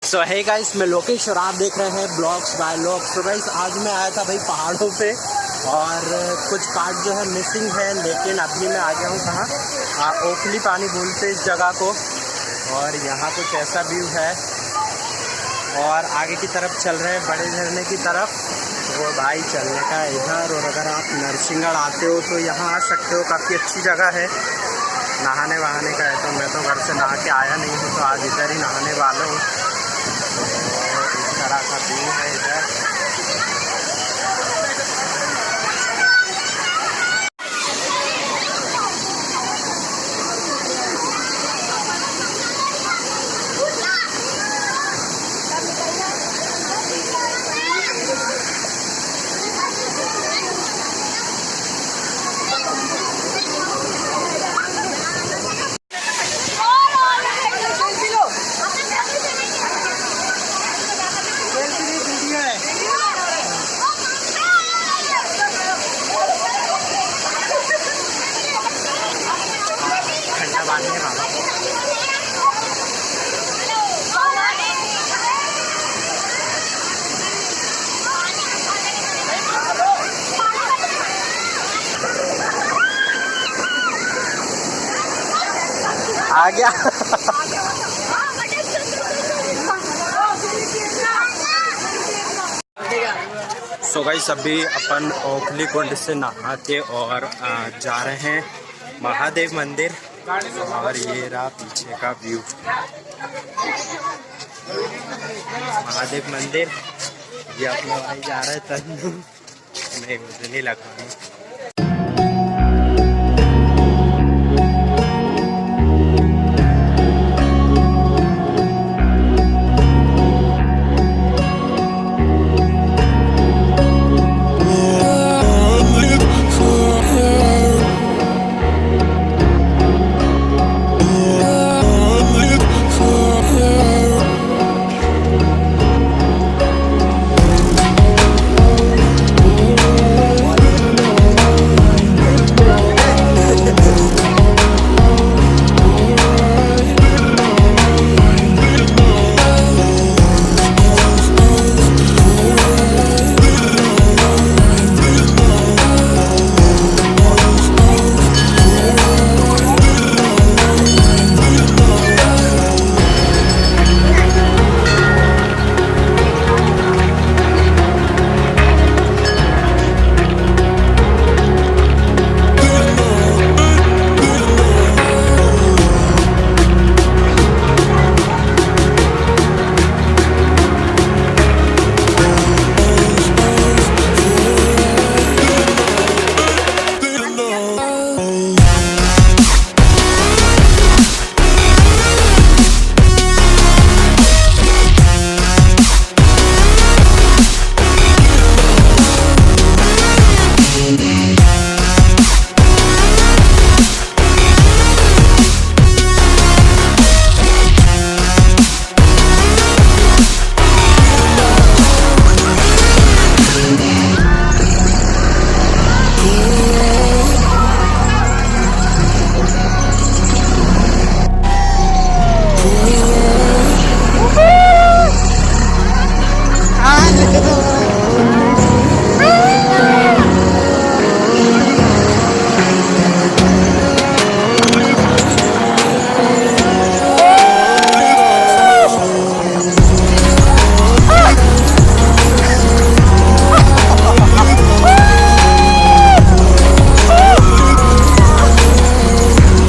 सो है गाइस, मैं लोकेश और आप देख रहे हैं ब्लॉग्स बाय लोग। सो गाइस, आज मैं आया था भाई पहाड़ों पे और कुछ पार्ट जो है मिसिंग है, लेकिन अभी मैं आ गया हूँ कहाँ, ओखली पानी बोलते इस जगह को। और यहाँ कुछ ऐसा व्यू है और आगे की तरफ चल रहे हैं बड़े झरने की तरफ। वो भाई चलने का इधर, और अगर आप नरसिंहगढ़ आते हो तो यहाँ आ सकते हो, काफ़ी अच्छी जगह है। नहाने वहाने का है तो मैं तो घर से नहा के आया नहीं हूँ, तो आज इधर ही नहाने वाला हूँ। इस तरह का व्यू है इधर। आ गया। सो गाइस, अभी अपन ओखली कुंड से नहा के और जा रहे हैं महादेव मंदिर। और ये रहा पीछे का व्यू, महादेव मंदिर। ये अपना भाई जा रहा है तन्नू, मैं नहीं लगा।